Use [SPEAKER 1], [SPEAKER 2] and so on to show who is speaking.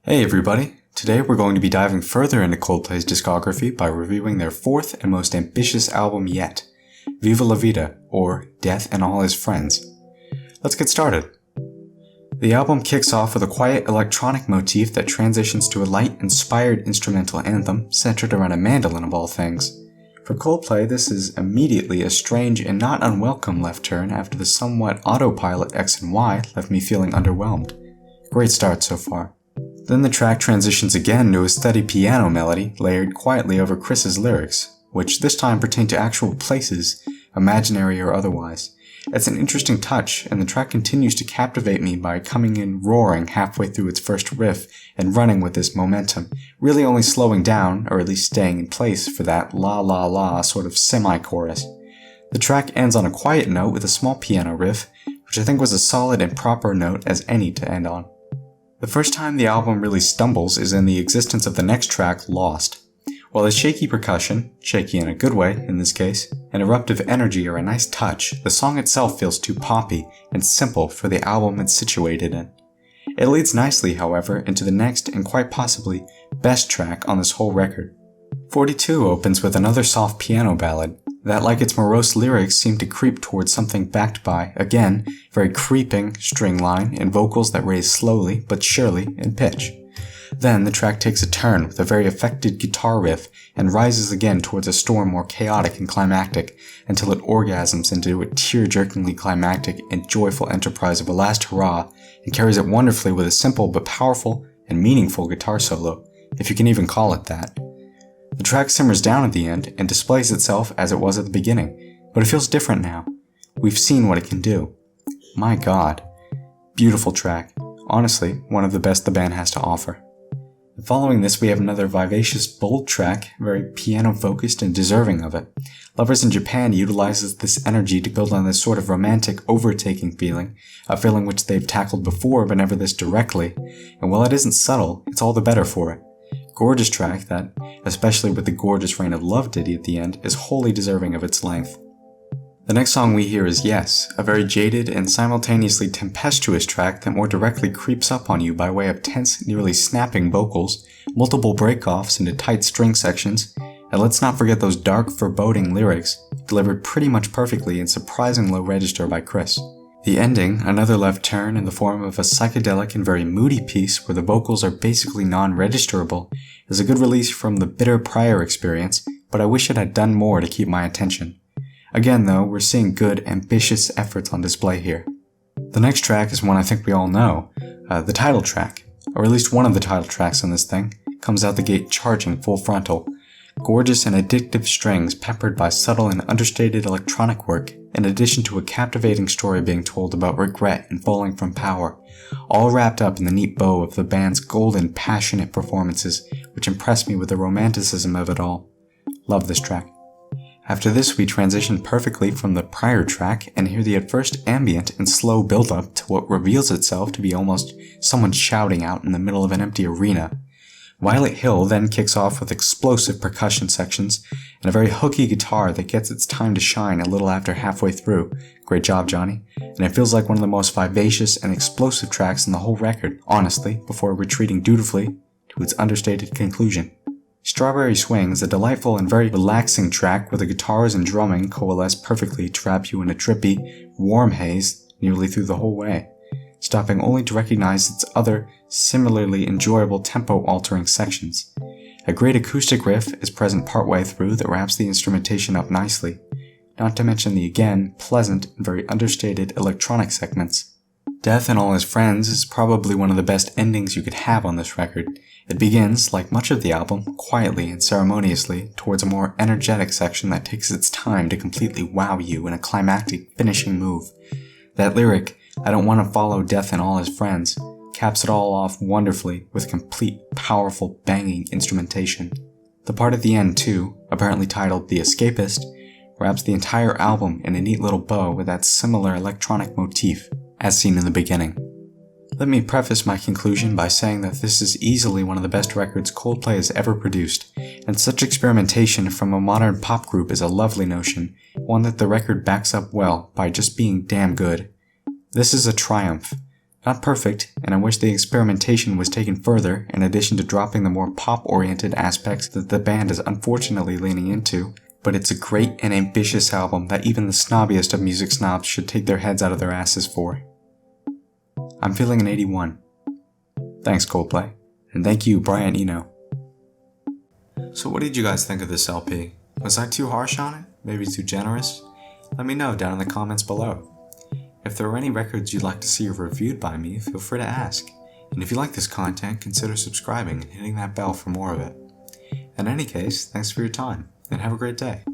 [SPEAKER 1] Hey everybody, today we're going to be diving further into Coldplay's discography by reviewing their fourth and most ambitious album yet, Viva La Vida, or Death and All His Friends. Let's get started. The album kicks off with a quiet electronic motif that transitions to a light-inspired instrumental anthem centered around a mandolin of all things. For Coldplay, this is immediately a strange and not unwelcome left turn after the somewhat autopilot X and Y left me feeling underwhelmed. Great start so far. Then the track transitions again to a steady piano melody layered quietly over Chris's lyrics, which this time pertain to actual places, imaginary or otherwise. It's an interesting touch, and the track continues to captivate me by coming in roaring halfway through its first riff and running with this momentum, really only slowing down, or at least staying in place for that la la la sort of semi-chorus. The track ends on a quiet note with a small piano riff, which I think was a solid and proper note as any to end on. The first time the album really stumbles is in the existence of the next track, Lost. While the shaky percussion, shaky in a good way in this case, and eruptive energy are a nice touch, the song itself feels too poppy and simple for the album it's situated in. It leads nicely, however, into the next and quite possibly best track on this whole record. 42 opens with another soft piano ballad that, like its morose lyrics, seem to creep towards something backed by, again, very creeping string line and vocals that raise slowly but surely in pitch. Then the track takes a turn with a very affected guitar riff and rises again towards a storm more chaotic and climactic until it orgasms into a tear-jerkingly climactic and joyful enterprise of a last hurrah and carries it wonderfully with a simple but powerful and meaningful guitar solo, if you can even call it that. The track simmers down at the end and displays itself as it was at the beginning, but it feels different now. We've seen what it can do. My god. Beautiful track. Honestly, one of the best the band has to offer. And following this, we have another vivacious, bold track, very piano-focused and deserving of it. Lovers in Japan utilizes this energy to build on this sort of romantic overtaking feeling, a feeling which they've tackled before but never this directly, and while it isn't subtle, it's all the better for it. Gorgeous track that, especially with the gorgeous Rain of Love ditty at the end, is wholly deserving of its length. The next song we hear is Yes, a very jaded and simultaneously tempestuous track that more directly creeps up on you by way of tense, nearly snapping vocals, multiple break-offs into tight string sections, and let's not forget those dark, foreboding lyrics, delivered pretty much perfectly in surprising low register by Chris. The ending, another left turn in the form of a psychedelic and very moody piece where the vocals are basically non-registerable, is a good release from the bitter prior experience, but I wish it had done more to keep my attention. Again though, we're seeing good, ambitious efforts on display here. The next track is one I think we all know, the title track, or at least one of the title tracks on this thing, comes out the gate charging full frontal. Gorgeous and addictive strings peppered by subtle and understated electronic work, in addition to a captivating story being told about regret and falling from power, all wrapped up in the neat bow of the band's golden, passionate performances, which impressed me with the romanticism of it all. Love this track. After this, we transition perfectly from the prior track and hear the at first ambient and slow build-up to what reveals itself to be almost someone shouting out in the middle of an empty arena. Violet Hill then kicks off with explosive percussion sections and a very hooky guitar that gets its time to shine a little after halfway through. Great job, Johnny. And it feels like one of the most vivacious and explosive tracks in the whole record, honestly, before retreating dutifully to its understated conclusion. Strawberry Swing is a delightful and very relaxing track where the guitars and drumming coalesce perfectly to wrap you in a trippy, warm haze nearly through the whole way, stopping only to recognize its other, similarly enjoyable tempo-altering sections. A great acoustic riff is present partway through that wraps the instrumentation up nicely, not to mention the again pleasant and very understated electronic segments. Death and All His Friends is probably one of the best endings you could have on this record. It begins, like much of the album, quietly and ceremoniously towards a more energetic section that takes its time to completely wow you in a climactic finishing move. That lyric, I don't want to follow Death and All His Friends, caps it all off wonderfully with complete, powerful, banging instrumentation. The part at the end, too, apparently titled The Escapist, wraps the entire album in a neat little bow with that similar electronic motif, as seen in the beginning. Let me preface my conclusion by saying that this is easily one of the best records Coldplay has ever produced, and such experimentation from a modern pop group is a lovely notion, one that the record backs up well by just being damn good. This is a triumph, Not perfect, and I wish the experimentation was taken further in addition to dropping the more pop-oriented aspects that the band is unfortunately leaning into, but it's a great and ambitious album that even the snobbiest of music snobs should take their heads out of their asses for. I'm feeling an 81. Thanks Coldplay, and thank you Brian Eno. So what did you guys think of this LP? Was I too harsh on it? Maybe too generous? Let me know down in the comments below. If there are any records you'd like to see reviewed by me, feel free to ask. And if you like this content, consider subscribing and hitting that bell for more of it. In any case, thanks for your time, and have a great day.